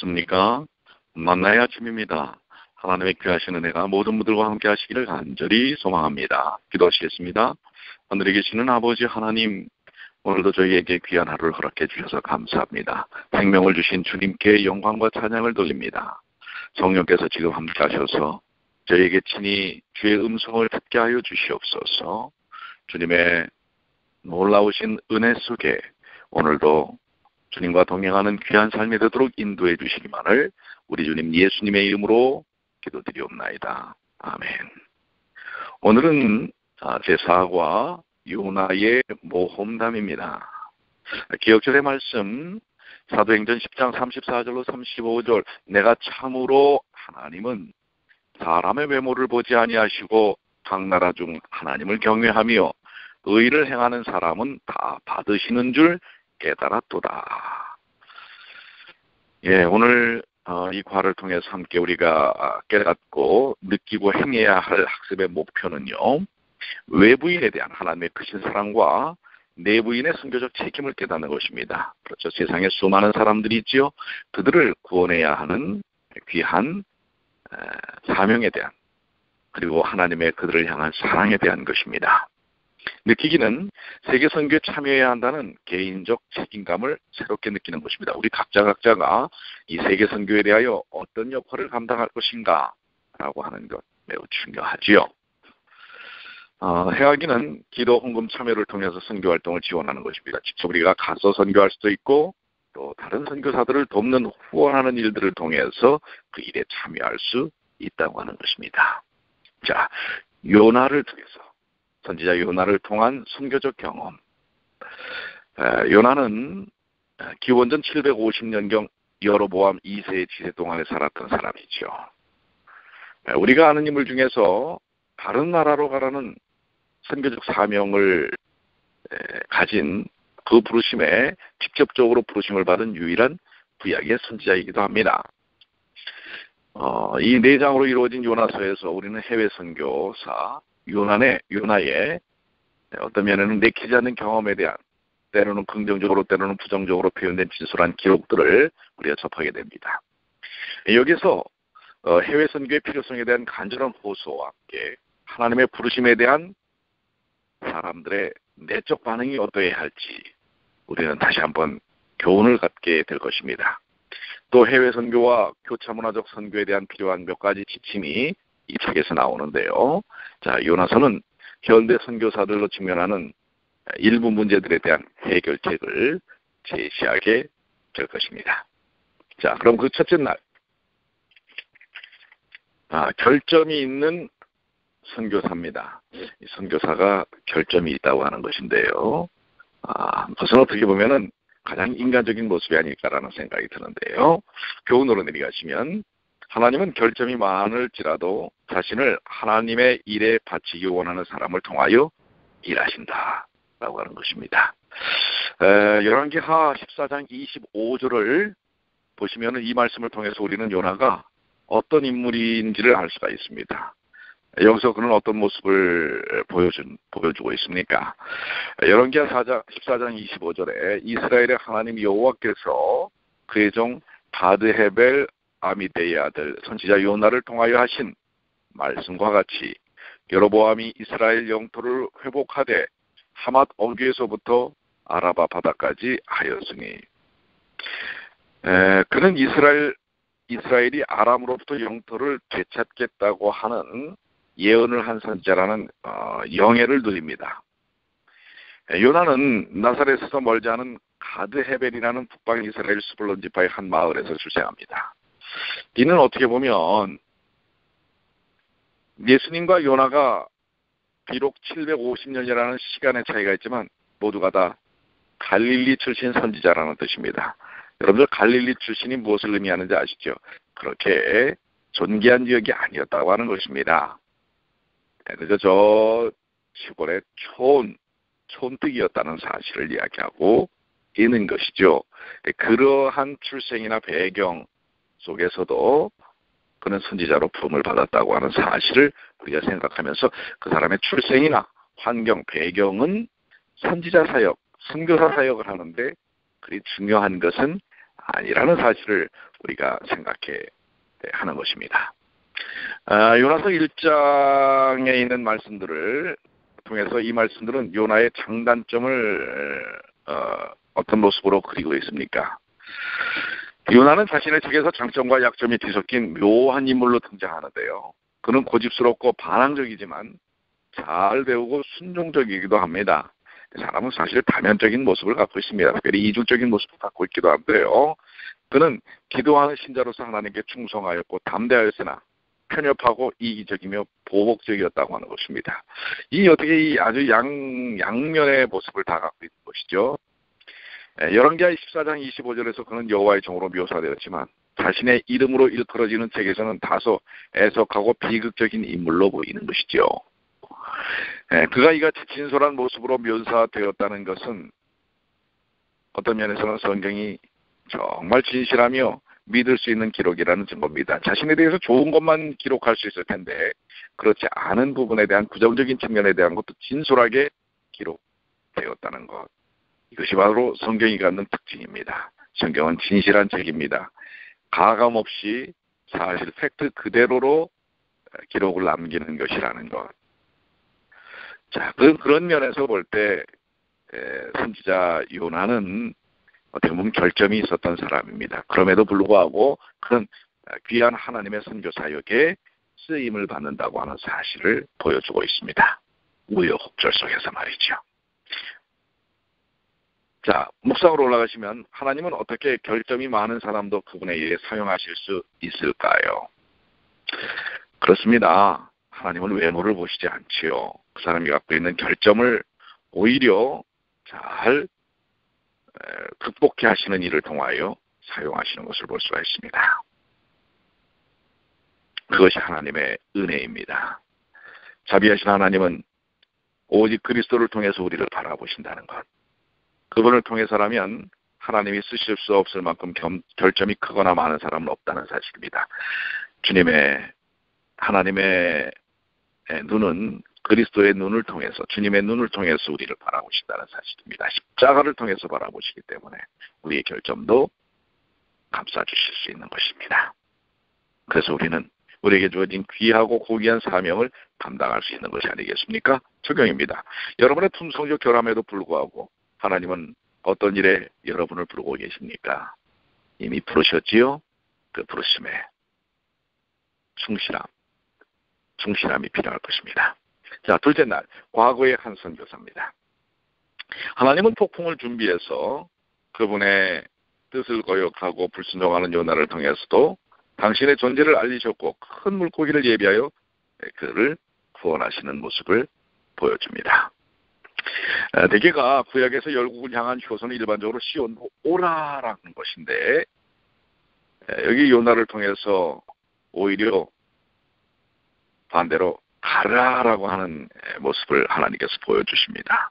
안녕하십니까? 만나의 아침입니다. 하나님의 귀하신 은혜가 모든 분들과 함께 하시기를 간절히 소망합니다. 기도하시겠습니다. 하늘에 계시는 아버지 하나님, 오늘도 저희에게 귀한 하루를 허락해 주셔서 감사합니다. 생명을 주신 주님께 영광과 찬양을 돌립니다. 성령께서 지금 함께 하셔서 저희에게 친히 주의 음성을 듣게 하여 주시옵소서. 주님의 놀라우신 은혜 속에 오늘도 주님과 동행하는 귀한 삶이 되도록 인도해 주시기만을 우리 주님 예수님의 이름으로 기도드리옵나이다. 아멘. 오늘은 제4과 요나의 모험담입니다. 기억절의 말씀 사도행전 10장 34절로 35절 내가 참으로 하나님은 사람의 외모를 보지 아니하시고 각 나라 중 하나님을 경외하며 의를 행하는 사람은 다 받으시는 줄 깨달았도다. 예, 오늘 이 과를 통해서 함께 우리가 깨닫고 느끼고 행해야 할 학습의 목표는요, 외부인에 대한 하나님의 크신 사랑과 내부인의 선교적 책임을 깨닫는 것입니다. 그렇죠. 세상에 수많은 사람들이 있지요. 그들을 구원해야 하는 귀한 사명에 대한, 그리고 하나님의 그들을 향한 사랑에 대한 것입니다. 느끼기는 세계 선교에 참여해야 한다는 개인적 책임감을 새롭게 느끼는 것입니다. 우리 각자가 이 세계 선교에 대하여 어떤 역할을 감당할 것인가 라고 하는 것 매우 중요하지요. 해하기는 기도 헌금 참여를 통해서 선교 활동을 지원하는 것입니다. 직접 우리가 가서 선교할 수도 있고 또 다른 선교사들을 돕는 후원하는 일들을 통해서 그 일에 참여할 수 있다고 하는 것입니다. 자, 요나를 통해서 선지자 요나를 통한 선교적 경험. 요나는 기원전 750년경 여로보암 2세의 지세 동안에 살았던 사람이죠. 우리가 아는 인물 중에서 다른 나라로 가라는 선교적 사명을 가진 그 부르심에 직접적으로 부르심을 받은 유일한 구약의 선지자이기도 합니다. 이 4장으로 이루어진 요나서에서 우리는 해외 선교사 요나의 어떤 면에는 내키지 않는 경험에 대한, 때로는 긍정적으로 때로는 부정적으로 표현된 진솔한 기록들을 우리가 접하게 됩니다. 여기서 해외 선교의 필요성에 대한 간절한 호소와 함께 하나님의 부르심에 대한 사람들의 내적 반응이 어떠해야 할지 우리는 다시 한번 교훈을 갖게 될 것입니다. 또 해외 선교와 교차 문화적 선교에 대한 필요한 몇 가지 지침이 이 책에서 나오는데요. 자, 요나서는 현대 선교사들로 직면하는 일부 문제들에 대한 해결책을 제시하게 될 것입니다. 자, 그럼 그 첫째 날, 결점이 있는 선교사입니다. 이 선교사가 결점이 있다고 하는 것인데요. 그것은 어떻게 보면은 가장 인간적인 모습이 아닐까라는 생각이 드는데요. 교훈으로 내려가시면 하나님은 결점이 많을지라도 자신을 하나님의 일에 바치기 원하는 사람을 통하여 일하신다라고 하는 것입니다. 열왕기하 14장 25절을 보시면 이 말씀을 통해서 우리는 요나가 어떤 인물인지를 알 수가 있습니다. 여기서 그는 어떤 모습을 보여주고 있습니까? 열왕기하 14장 25절에 이스라엘의 하나님 여호와께서 그의 종 바드헤벨 아미데의 아들 선지자 요나를 통하여 하신 말씀과 같이 여로보암이 이스라엘 영토를 회복하되 하맛 어귀에서부터 아라바 바다까지 하였으니, 그는 이스라엘이 아람으로부터 영토를 되찾겠다고 하는 예언을 한 선지자라는 영예를 누립니다. 요나는 나사렛에서 멀지 않은 가드헤벨이라는 북방 이스라엘 스불론 지파의 한 마을에서 출생합니다. 이는 어떻게 보면 예수님과 요나가 비록 750년이라는 시간의 차이가 있지만 모두가 다 갈릴리 출신 선지자라는 뜻입니다. 여러분들 갈릴리 출신이 무엇을 의미하는지 아시죠? 그렇게 존귀한 지역이 아니었다고 하는 것입니다. 그래서 저 시골의 촌뜨기였다는 사실을 이야기하고 있는 것이죠. 그러한 출생이나 배경 속에서도 그는 선지자로 부름을 받았다고 하는 사실을 우리가 생각하면서 그 사람의 출생이나 환경, 배경은 선지자 사역, 선교사 사역을 하는데 그리 중요한 것은 아니라는 사실을 우리가 생각해 하는 것입니다. 요나서 1장에 있는 말씀들을 통해서 이 말씀들은 요나의 장단점을 어떤 모습으로 그리고 있습니까? 요나는 자신의 책에서 장점과 약점이 뒤섞인 묘한 인물로 등장하는데요. 그는 고집스럽고 반항적이지만 잘 배우고 순종적이기도 합니다. 사람은 사실 다면적인 모습을 갖고 있습니다. 특별히 이중적인 모습을 갖고 있기도 한데요. 그는 기도하는 신자로서 하나님께 충성하였고 담대하였으나 편협하고 이기적이며 보복적이었다고 하는 것입니다. 이 어떻게 이 아주 양면의 모습을 다 갖고 있는 것이죠. 열왕기하 14장 25절에서 그는 여호와의 종으로 묘사되었지만 자신의 이름으로 일컬어지는 책에서는 다소 애석하고 비극적인 인물로 보이는 것이죠. 그가 이같이 진솔한 모습으로 묘사되었다는 것은 어떤 면에서는 성경이 정말 진실하며 믿을 수 있는 기록이라는 증거입니다. 자신에 대해서 좋은 것만 기록할 수 있을 텐데 그렇지 않은 부분에 대한 부정적인 측면에 대한 것도 진솔하게 기록되었다는 것. 이것이 바로 성경이 갖는 특징입니다. 성경은 진실한 책입니다. 가감 없이 사실 팩트 그대로로 기록을 남기는 것이라는 것. 자, 그런 면에서 볼 때 선지자 요나는 어떻게 보면 결점이 있었던 사람입니다. 그럼에도 불구하고 그는 귀한 하나님의 선교 사역에 쓰임을 받는다고 하는 사실을 보여주고 있습니다. 우여곡절 속에서 말이죠. 자, 묵상으로 올라가시면 하나님은 어떻게 결점이 많은 사람도 그분에 의해 사용하실 수 있을까요? 그렇습니다. 하나님은 외모를 보시지 않지요. 그 사람이 갖고 있는 결점을 오히려 잘 극복해 하시는 일을 통하여 사용하시는 것을 볼 수가 있습니다. 그것이 하나님의 은혜입니다. 자비하신 하나님은 오직 그리스도를 통해서 우리를 바라보신다는 것. 그분을 통해서라면 하나님이 쓰실 수 없을 만큼 결점이 크거나 많은 사람은 없다는 사실입니다. 하나님의 눈은 그리스도의 눈을 통해서, 주님의 눈을 통해서 우리를 바라보신다는 사실입니다. 십자가를 통해서 바라보시기 때문에 우리의 결점도 감싸주실 수 있는 것입니다. 그래서 우리는 우리에게 주어진 귀하고 고귀한 사명을 감당할 수 있는 것이 아니겠습니까? 적용입니다. 여러분의 품성적 결함에도 불구하고 하나님은 어떤 일에 여러분을 부르고 계십니까? 이미 부르셨지요? 그 부르심에 충실함이 필요할 것입니다. 자, 둘째 날, 과거의 한 선교사입니다. 하나님은 폭풍을 준비해서 그분의 뜻을 거역하고 불순종하는 요나를 통해서도 당신의 존재를 알리셨고 큰 물고기를 예비하여 그를 구원하시는 모습을 보여줍니다. 대개가 구약에서 열국을 향한 효소는 일반적으로 시온으로 오라라는 것인데 여기 요나를 통해서 오히려 반대로 가라라고 하는 모습을 하나님께서 보여주십니다.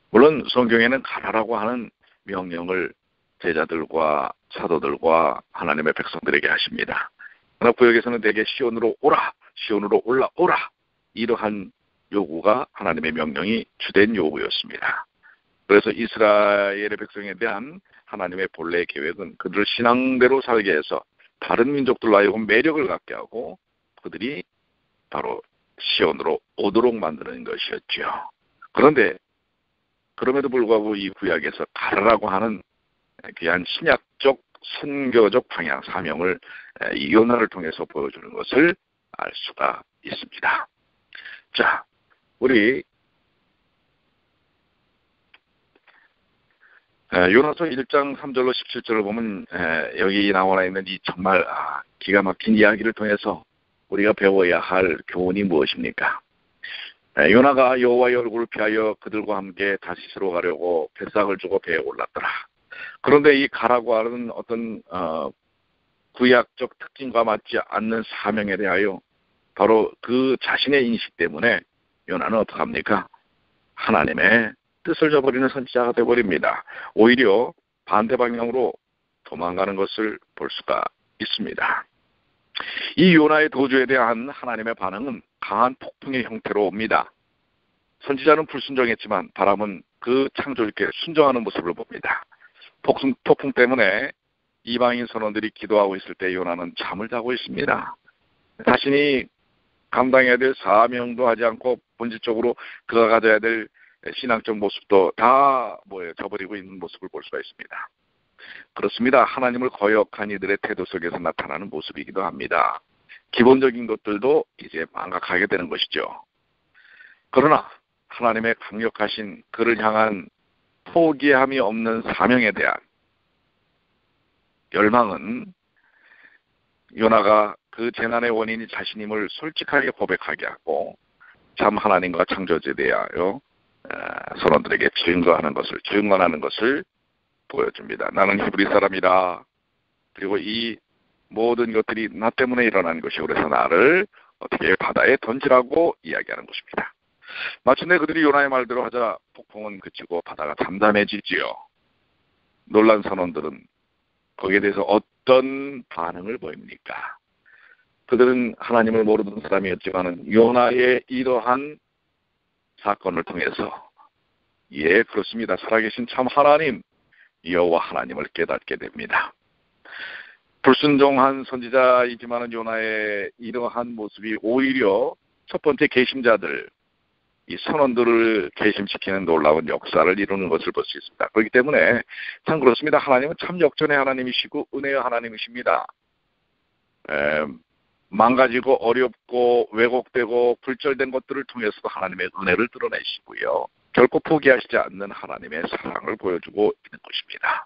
물론 성경에는 가라라고 하는 명령을 제자들과 사도들과 하나님의 백성들에게 하십니다. 그러나 구역에서는 대개 시온으로 오라, 시온으로 올라오라 이러한 요구가 하나님의 명령이 주된 요구였습니다. 그래서 이스라엘의 백성에 대한 하나님의 본래 계획은 그들을 신앙대로 살게 해서 다른 민족들로 하여금 매력을 갖게 하고 그들이 바로 시온으로 오도록 만드는 것이었죠. 그런데 그럼에도 불구하고 이 구약에서 가라라고 하는 귀한 신약적 선교적 방향 사명을 이 요나를 통해서 보여주는 것을 알 수가 있습니다. 자, 우리 요나서 1장 3절로 17절을 보면 여기 나와 있는 이 정말 기가 막힌 이야기를 통해서 우리가 배워야 할 교훈이 무엇입니까? 요나가 여호와의 얼굴을 피하여 그들과 함께 다시스로 가려고 뱃삭을 주고 배에 올랐더라. 그런데 이 가라고 하는 어떤 구약적 특징과 맞지 않는 사명에 대하여 바로 그 자신의 인식 때문에 요나는 어떡합니까? 하나님의 뜻을 저버리는 선지자가 되어버립니다. 오히려 반대 방향으로 도망가는 것을 볼 수가 있습니다. 이 요나의 도주에 대한 하나님의 반응은 강한 폭풍의 형태로 옵니다. 선지자는 불순종했지만 바람은 그 창조주께 순종하는 모습을 봅니다. 폭풍 때문에 이방인 선원들이 기도하고 있을 때 요나는 잠을 자고 있습니다. 자신이 감당해야 될 사명도 하지 않고 본질적으로 그가 가져야 될 신앙적 모습도 다 저버리고 있는 모습을 볼 수가 있습니다. 그렇습니다. 하나님을 거역한 이들의 태도 속에서 나타나는 모습이기도 합니다. 기본적인 것들도 이제 망각하게 되는 것이죠. 그러나 하나님의 강력하신 그를 향한 포기함이 없는 사명에 대한 열망은 요나가 그 재난의 원인이 자신임을 솔직하게 고백하게 하고 참 하나님과 창조주에 대하여 선원들에게 증언하는 것을 보여줍니다. 나는 히브리 사람이다. 그리고 이 모든 것들이 나 때문에 일어난 것이고 그래서 나를 어떻게 바다에 던지라고 이야기하는 것입니다. 마침내 그들이 요나의 말대로 하자 폭풍은 그치고 바다가 잠잠해지지요. 놀란 선원들은 거기에 대해서 어떤 반응을 보입니까? 그들은 하나님을 모르던 사람이었지만 요나의 이러한 사건을 통해서 그렇습니다. 살아계신 참 하나님 여호와 하나님을 깨닫게 됩니다. 불순종한 선지자이지만 요나의 이러한 모습이 오히려 첫 번째 계심자들, 이 선원들을 계심시키는 놀라운 역사를 이루는 것을 볼 수 있습니다. 그렇기 때문에 참 그렇습니다. 하나님은 참 역전의 하나님이시고 은혜의 하나님이십니다. 망가지고 어렵고 왜곡되고 불절된 것들을 통해서도 하나님의 은혜를 드러내시고요. 결코 포기하시지 않는 하나님의 사랑을 보여주고 있는 것입니다.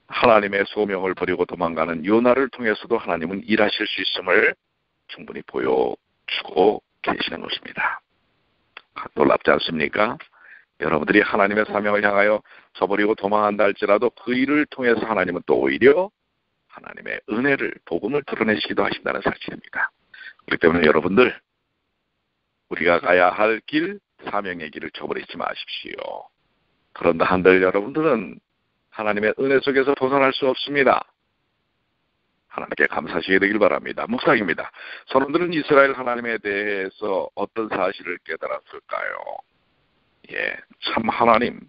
하나님의 소명을 버리고 도망가는 요나를 통해서도 하나님은 일하실 수 있음을 충분히 보여주고 계시는 것입니다. 놀랍지 않습니까? 여러분들이 하나님의 사명을 향하여 저버리고 도망한다 할지라도 그 일을 통해서 하나님은 또 오히려 하나님의 은혜를, 복음을 드러내시기도 하신다는 사실입니다. 그렇기 때문에 여러분들, 우리가 가야 할 길, 사명의 길을 저버리지 마십시오. 그런다 한들 여러분들은 하나님의 은혜 속에서 벗어날 수 없습니다. 하나님께 감사하시게 되길 바랍니다. 묵상입니다. 선원들은 이스라엘 하나님에 대해서 어떤 사실을 깨달았을까요? 참 하나님,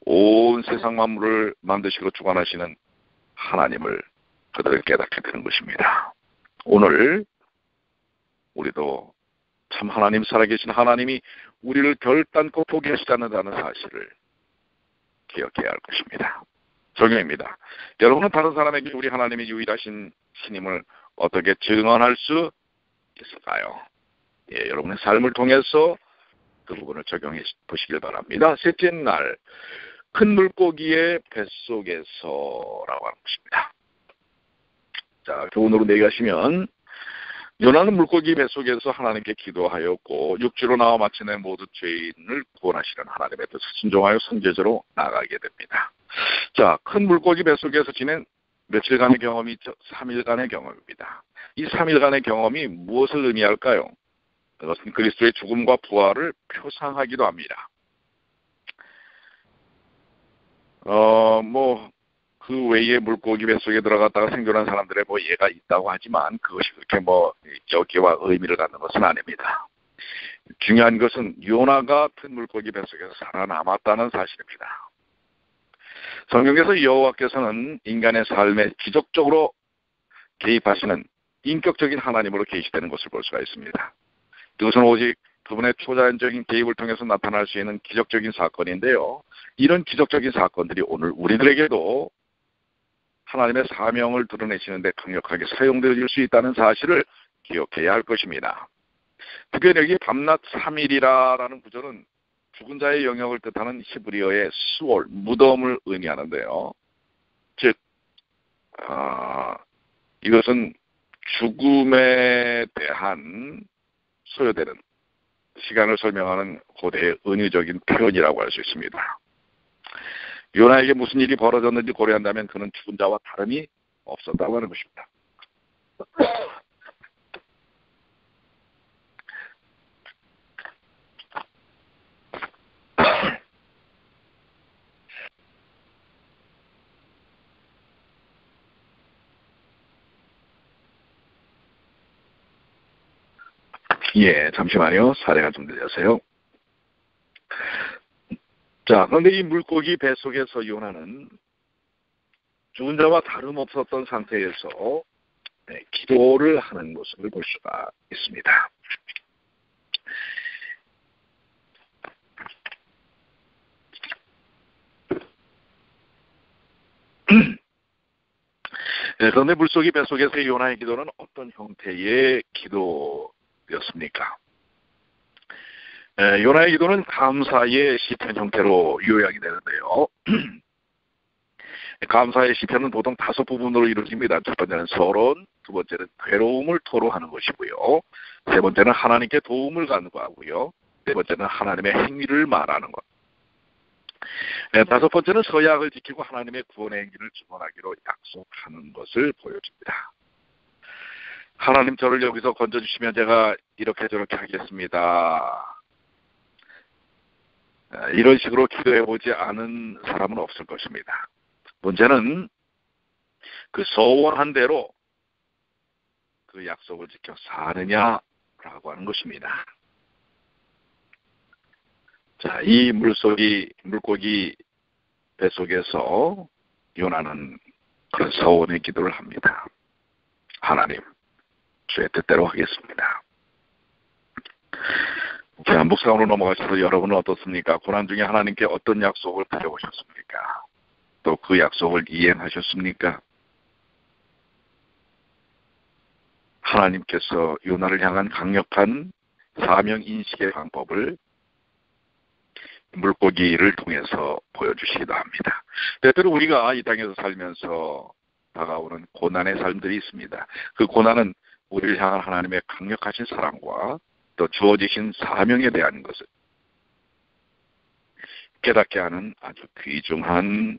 온 세상 만물을 만드시고 주관하시는 하나님을 그들을 깨닫게 되는 것입니다. 오늘 우리도 참 하나님, 살아계신 하나님이 우리를 결단코 포기하시지 않는다는 사실을 기억해야 할 것입니다. 적용입니다. 여러분은 다른 사람에게 우리 하나님이 유일하신 신임을 어떻게 증언할 수 있을까요? 여러분의 삶을 통해서 그 부분을 적용해 보시길 바랍니다. 셋째 날, 큰 물고기의 뱃속에서라고 하는 것입니다. 자, 교훈으로 내기하시면 요나는 물고기 뱃속에서 하나님께 기도하였고 육지로 나와 마침내 모든 죄인을 구원하시는 하나님의 뜻을 순종하여 선제자로 나가게 됩니다. 자, 큰 물고기 뱃속에서 지낸 며칠간의 경험이 있죠. 3일간의 경험입니다. 이 3일간의 경험이 무엇을 의미할까요? 그것은 그리스도의 죽음과 부활을 표상하기도 합니다. 그 외에 물고기 뱃속에 들어갔다가 생존한 사람들의 예가 있다고 하지만 그것이 그렇게 저기와 의미를 갖는 것은 아닙니다. 중요한 것은 요나가 큰 물고기 뱃속에서 살아남았다는 사실입니다. 성경에서 여호와께서는 인간의 삶에 기적적으로 개입하시는 인격적인 하나님으로 계시되는 것을 볼 수가 있습니다. 그것은 오직 그분의 초자연적인 개입을 통해서 나타날 수 있는 기적적인 사건인데요. 이런 기적적인 사건들이 오늘 우리들에게도 하나님의 사명을 드러내시는데 강력하게 사용될 수 있다는 사실을 기억해야 할 것입니다. 특별히 여기 밤낮 3일이라는 구절은 죽은 자의 영역을 뜻하는 히브리어의 수월, 무덤을 의미하는데요. 즉 이것은 죽음에 대한 소요되는 시간을 설명하는 고대의 은유적인 표현이라고 할 수 있습니다. 요나에게 무슨 일이 벌어졌는지 고려한다면 그는 죽은 자와 다름이 없었다고 하는 것입니다. 잠시만요. 사례가 좀 들려서요. 자, 그런데 이 물고기 뱃속에서 요나는 죽은 자와 다름없었던 상태에서 기도를 하는 모습을 볼 수가 있습니다. 그런데 물속이 뱃속에서의 요나의 기도는 어떤 형태의 기도였습니까? 요나의 기도는 감사의 시편 형태로 요약이 되는데요. 감사의 시편은 보통 5부분으로 이루어집니다. 첫 번째는 서론, 두 번째는 괴로움을 토로하는 것이고요. 세 번째는 하나님께 도움을 간구하고요. 네 번째는 하나님의 행위를 말하는 것. 다섯 번째는 서약을 지키고 하나님의 구원의 행위를 증언하기로 약속하는 것을 보여줍니다. 하나님 저를 여기서 건져주시면 제가 이렇게 저렇게 하겠습니다. 이런 식으로 기도해보지 않은 사람은 없을 것입니다. 문제는 그 서원한 대로 그 약속을 지켜 사느냐라고 하는 것입니다. 자, 이 물고기 뱃속에서 요나는 그런 서원의 기도를 합니다. 하나님, 주의 뜻대로 하겠습니다. 자, 묵상으로 넘어가셔서 여러분은 어떻습니까? 고난 중에 하나님께 어떤 약속을 가져오셨습니까? 또 그 약속을 이행하셨습니까? 하나님께서 요나를 향한 강력한 사명 인식의 방법을 물고기를 통해서 보여주시기도 합니다. 때때로 우리가 이 땅에서 살면서 다가오는 고난의 삶들이 있습니다. 그 고난은 우리를 향한 하나님의 강력하신 사랑과 또 주어지신 사명에 대한 것을 깨닫게 하는 아주 귀중한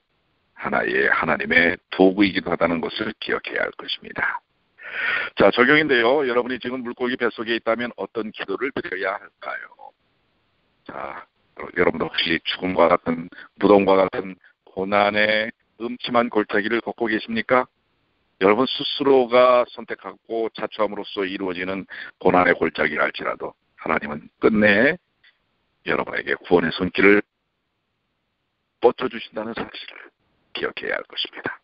하나의 하나님의 도구이기도 하다는 것을 기억해야 할 것입니다. 자, 적용인데요. 여러분이 지금 물고기 뱃속에 있다면 어떤 기도를 드려야 할까요? 자, 여러분도 혹시 죽음과 같은 무덤과 같은 고난의 음침한 골짜기를 걷고 계십니까? 여러분 스스로가 선택하고 자초함으로써 이루어지는 고난의 골짜기를 할지라도 하나님은 끝내 여러분에게 구원의 손길을 뻗쳐주신다는 사실을 기억해야 할 것입니다.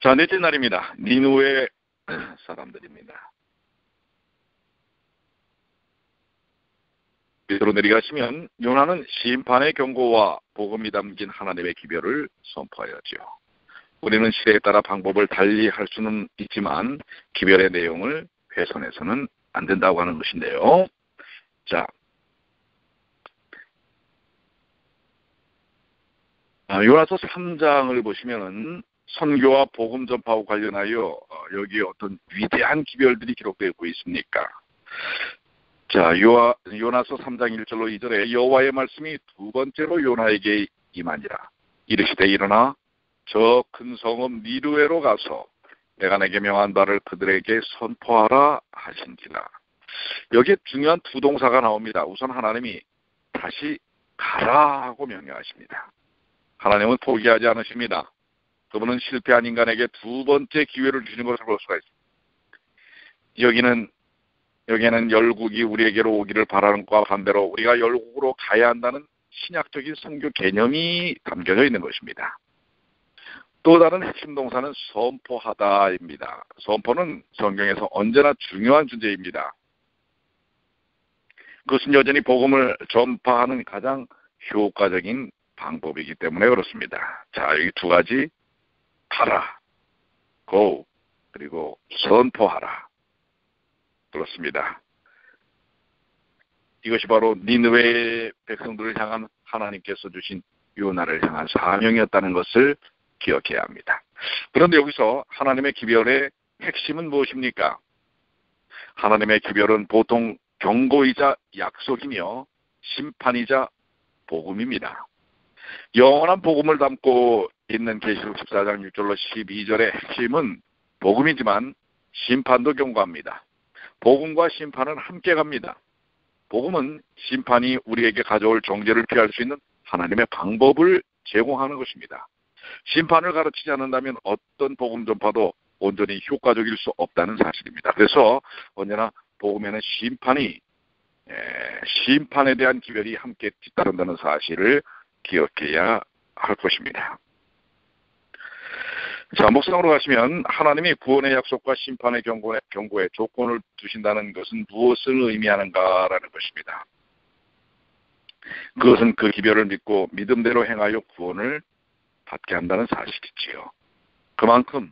자, 넷째 날입니다. 니느웨 사람들입니다. 밑으로 내려가시면 요나는 심판의 경고와 복음이 담긴 하나님의 기별을 선포하였지요. 우리는 시대에 따라 방법을 달리 할 수는 있지만 기별의 내용을 훼손해서는 안 된다고 하는 것인데요. 자, 요나서 3장을 보시면은 선교와 복음 전파와 관련하여 여기에 어떤 위대한 기별들이 기록되고 있습니까? 자, 요나서 3장 1절로 2절에 여호와의 말씀이 두 번째로 요나에게 임하니라. 이르시되 일어나 저 큰 성읍 니느웨로 가서 내가 내게 명한 바를 그들에게 선포하라 하신지라. 여기에 중요한 두 동사가 나옵니다. 우선 하나님이 다시 가라 하고 명령하십니다. 하나님은 포기하지 않으십니다. 그분은 실패한 인간에게 두 번째 기회를 주는 것을 볼 수가 있습니다. 여기에는 열국이 우리에게로 오기를 바라는 것과 반대로 우리가 열국으로 가야 한다는 신약적인 선교 개념이 담겨져 있는 것입니다. 또 다른 핵심 동사는 선포하다입니다. 선포는 성경에서 언제나 중요한 주제입니다. 그것은 여전히 복음을 전파하는 가장 효과적인 방법이기 때문에 그렇습니다. 자, 여기 두 가지, 가라, go, 그리고 선포하라. 그렇습니다. 이것이 바로 니느웨 백성들을 향한 하나님께서 주신 요나를 향한 사명이었다는 것을 기억해야 합니다. 그런데 여기서 하나님의 기별의 핵심은 무엇입니까? 하나님의 기별은 보통 경고이자 약속이며 심판이자 복음입니다. 영원한 복음을 담고 있는 계시록 14장 6절로 12절의 핵심은 복음이지만 심판도 경고합니다. 복음과 심판은 함께 갑니다. 복음은 심판이 우리에게 가져올 정죄를 피할 수 있는 하나님의 방법을 제공하는 것입니다. 심판을 가르치지 않는다면 어떤 복음 전파도 온전히 효과적일 수 없다는 사실입니다. 그래서 언제나 복음에는 심판이 심판에 대한 기별이 함께 뒤따른다는 사실을 기억해야 할 것입니다. 자, 묵상으로 가시면 하나님이 구원의 약속과 심판의 경고에 조건을 두신다는 것은 무엇을 의미하는가라는 것입니다. 그것은 그 기별을 믿고 믿음대로 행하여 구원을 받게 한다는 사실이지요. 그만큼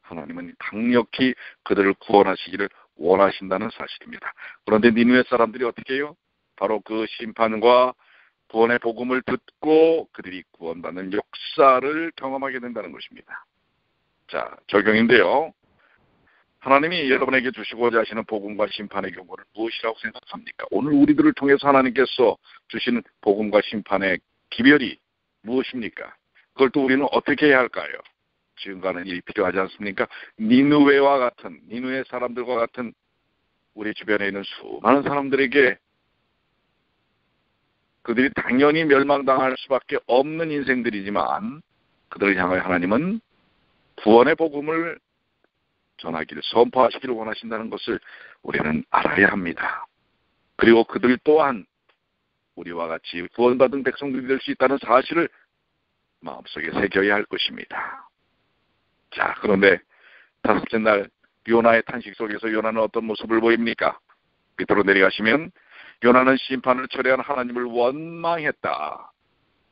하나님은 강력히 그들을 구원하시기를 원하신다는 사실입니다. 그런데 니느웨 사람들이 어떻게 해요? 바로 그 심판과 구원의 복음을 듣고 그들이 구원받는 역사를 경험하게 된다는 것입니다. 자, 적용인데요. 하나님이 여러분에게 주시고자 하시는 복음과 심판의 경고를 무엇이라고 생각합니까? 오늘 우리들을 통해서 하나님께서 주시는 복음과 심판의 기별이 무엇입니까? 그걸 또 우리는 어떻게 해야 할까요? 지금과는 일이 필요하지 않습니까? 니느웨 사람들과 같은 우리 주변에 있는 수많은 사람들에게 그들이 당연히 멸망당할 수밖에 없는 인생들이지만 그들을 향하여 하나님은 구원의 복음을 전하기를 선포하시기를 원하신다는 것을 우리는 알아야 합니다. 그리고 그들 또한 우리와 같이 구원받은 백성들이 될 수 있다는 사실을 마음속에 새겨야 할 것입니다. 자, 그런데 다섯째 날 요나의 탄식 속에서 요나는 어떤 모습을 보입니까? 밑으로 내려가시면 요나는 심판을 철회한 하나님을 원망했다.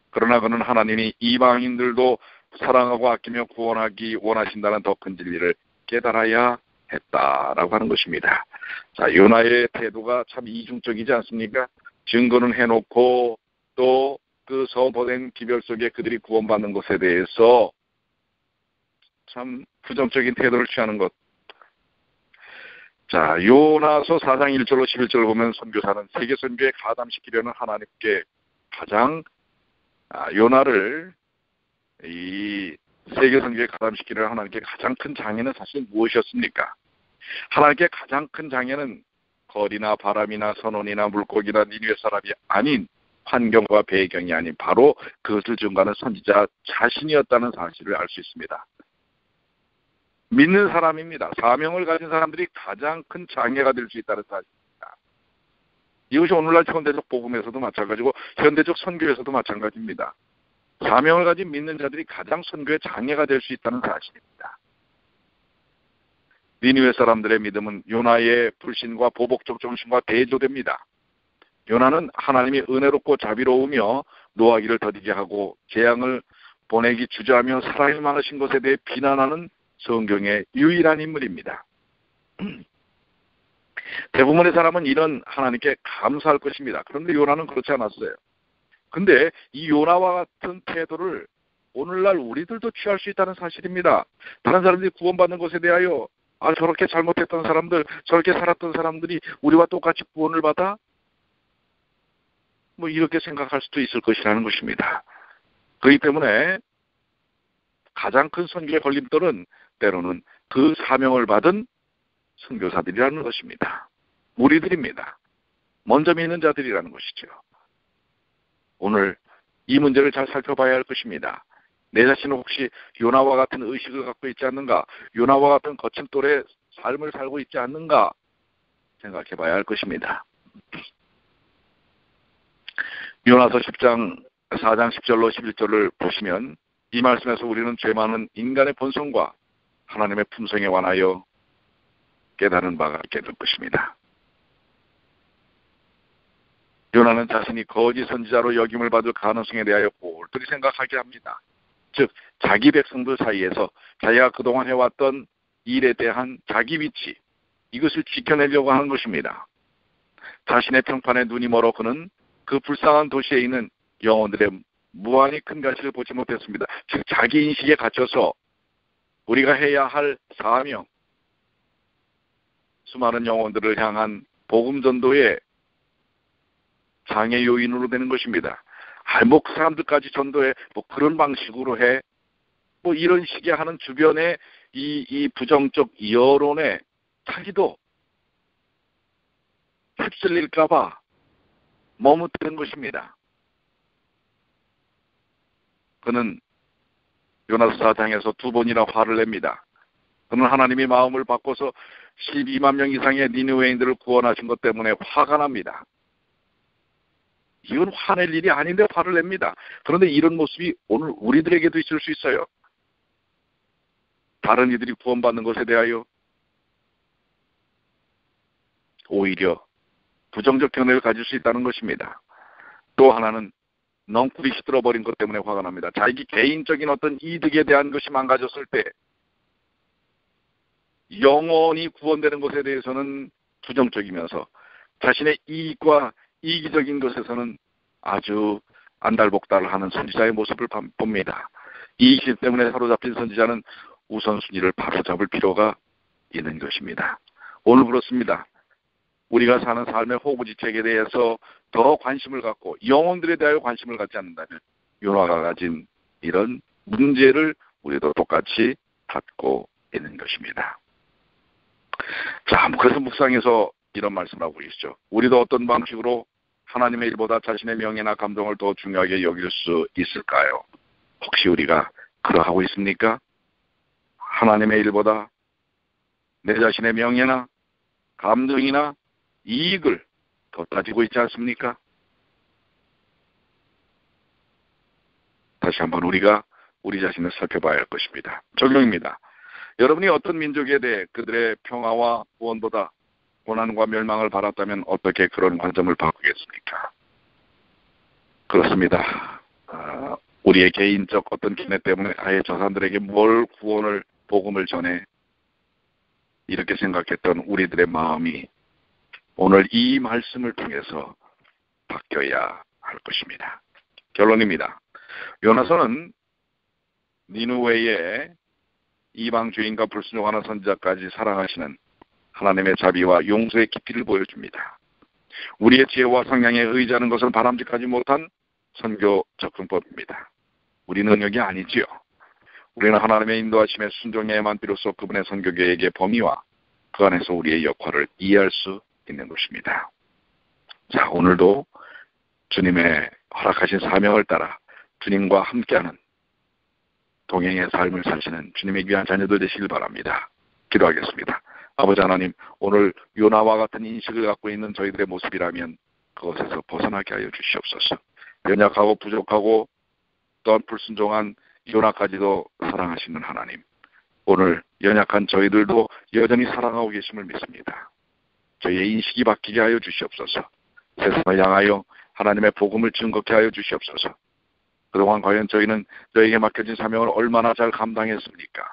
그러나 그는 하나님이 이방인들도 사랑하고 아끼며 구원하기 원하신다는 더 큰 진리를 깨달아야 했다라고 하는 것입니다. 자, 요나의 태도가 참 이중적이지 않습니까? 증거는 해놓고 또 그 선포된 기별 속에 그들이 구원받는 것에 대해서 참 부정적인 태도를 취하는 것. 자, 요나서 4장 1절로 11절을 보면 선교사는 세계 선교에 가담시키려는 하나님께 가장 요나를 이 세계 선교에 가담시키려는 하나님께 가장 큰 장애는 사실 무엇이었습니까? 하나님께 가장 큰 장애는 거리나 바람이나 선원이나 물고기나 니느웨 사람이 아닌 환경과 배경이 아닌 바로 그것을 증거하는 선지자 자신이었다는 사실을 알 수 있습니다. 믿는 사람입니다. 사명을 가진 사람들이 가장 큰 장애가 될 수 있다는 사실입니다. 이것이 오늘날 현대적 복음에서도 마찬가지고 현대적 선교에서도 마찬가지입니다. 사명을 가진 믿는 자들이 가장 선교의 장애가 될 수 있다는 사실입니다. 니느웨 사람들의 믿음은 요나의 불신과 보복적 정신과 대조됩니다. 요나는 하나님이 은혜롭고 자비로우며 노하기를 더디게 하고 재앙을 보내기 주저하며 사랑이 많으신 것에 대해 비난하는 성경의 유일한 인물입니다. 대부분의 사람은 이런 하나님께 감사할 것입니다. 그런데 요나는 그렇지 않았어요. 근데 이 요나와 같은 태도를 오늘날 우리들도 취할 수 있다는 사실입니다. 다른 사람들이 구원받는 것에 대하여 저렇게 잘못했던 사람들, 저렇게 살았던 사람들이 우리와 똑같이 구원을 받아? 이렇게 생각할 수도 있을 것이라는 것입니다. 그렇기 때문에 가장 큰 선교의 걸림돌은 때로는 그 사명을 받은 선교사들이라는 것입니다. 우리들입니다. 먼저 믿는 자들이라는 것이죠. 오늘 이 문제를 잘 살펴봐야 할 것입니다. 내 자신은 혹시 요나와 같은 의식을 갖고 있지 않는가? 요나와 같은 거친 똘의 삶을 살고 있지 않는가? 생각해 봐야 할 것입니다. 요나서 10장 4장 10절로 11절을 보시면 이 말씀에서 우리는 죄 많은 인간의 본성과 하나님의 품성에 관하여 깨달은 바가 있게 될 것입니다. 요나는 자신이 거짓 선지자로 역임을 받을 가능성에 대하여 꼴똘히 생각하게 합니다. 즉 자기 백성들 사이에서 자기가 그동안 해왔던 일에 대한 자기 위치, 이것을 지켜내려고 하는 것입니다. 자신의 평판에 눈이 멀어 그는 그 불쌍한 도시에 있는 영혼들의 무한히 큰 가치를 보지 못했습니다. 즉 자기 인식에 갇혀서 우리가 해야 할 사명, 수많은 영혼들을 향한 복음 전도의 장애 요인으로 되는 것입니다. 그 사람들까지 전도해 그런 방식으로 해 이런 식의 하는 주변의 이 부정적 여론에 자기도 휩쓸릴까봐 머뭇는 것입니다. 그는 요나서 4장에서 두 번이나 화를 냅니다. 그는 하나님이 마음을 바꿔서 12만 명 이상의 니느웨인들을 구원하신 것 때문에 화가 납니다. 이건 화낼 일이 아닌데 화를 냅니다. 그런데 이런 모습이 오늘 우리들에게도 있을 수 있어요. 다른 이들이 구원받는 것에 대하여 오히려 부정적 견해를 가질 수 있다는 것입니다. 또 하나는 넝쿨이 시들어버린 것 때문에 화가 납니다. 자기 개인적인 어떤 이득에 대한 것이 망가졌을 때 영원히 구원되는 것에 대해서는 부정적이면서 자신의 이익과 이기적인 것에서는 아주 안달복달을 하는 선지자의 모습을 봅니다. 이익심 때문에 사로잡힌 선지자는 우선순위를 바로잡을 필요가 있는 것입니다. 오늘 그렇습니다. 우리가 사는 삶의 호구지책에 대해서 더 관심을 갖고 영혼들에 대하여 관심을 갖지 않는다면 요나가 가진 이런 문제를 우리도 똑같이 갖고 있는 것입니다. 자, 그래서 묵상에서 이런 말씀을 하고 계시죠. 우리도 어떤 방식으로 하나님의 일보다 자신의 명예나 감동을 더 중요하게 여길 수 있을까요? 혹시 우리가 그러하고 있습니까? 하나님의 일보다 내 자신의 명예나 감동이나 이익을 더 따지고 있지 않습니까? 다시 한번 우리가 우리 자신을 살펴봐야 할 것입니다. 적용입니다. 여러분이 어떤 민족에 대해 그들의 평화와 구원보다 고난과 멸망을 바랐다면 어떻게 그런 관점을 바꾸겠습니까? 그렇습니다. 우리의 개인적 어떤 기대 때문에 아예 저 사람들에게 뭘 구원을 복음을 전해 이렇게 생각했던 우리들의 마음이 오늘 이 말씀을 통해서 바뀌어야 할 것입니다. 결론입니다. 요나서는 니느웨의 이방 주인과 불순종하는 선지자까지 사랑하시는 하나님의 자비와 용서의 깊이를 보여줍니다. 우리의 지혜와 성향에 의지하는 것은 바람직하지 못한 선교 접근법입니다. 우리 능력이 아니지요. 우리는 하나님의 인도하심에 순종해야만 비로소 그분의 선교 계획의 범위와 그 안에서 우리의 역할을 이해할 수 있는 것입니다. 자, 오늘도 주님의 허락하신 사명을 따라 주님과 함께하는 동행의 삶을 사시는 주님의 귀한 자녀들 되시길 바랍니다. 기도하겠습니다. 아버지 하나님, 오늘 요나와 같은 인식을 갖고 있는 저희들의 모습이라면 그것에서 벗어나게 하여 주시옵소서. 연약하고 부족하고 또한 불순종한 요나까지도 사랑하시는 하나님, 오늘 연약한 저희들도 여전히 사랑하고 계심을 믿습니다. 저희의 인식이 바뀌게 하여 주시옵소서. 세상을 향하여 하나님의 복음을 증거케 하여 주시옵소서. 그동안 과연 저희는 저에게 맡겨진 사명을 얼마나 잘 감당했습니까?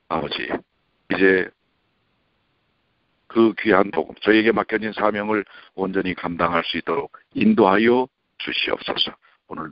아버지, 이제 그 귀한 복음, 저에게 맡겨진 사명을 온전히 감당할 수 있도록 인도하여 주시옵소서. 오늘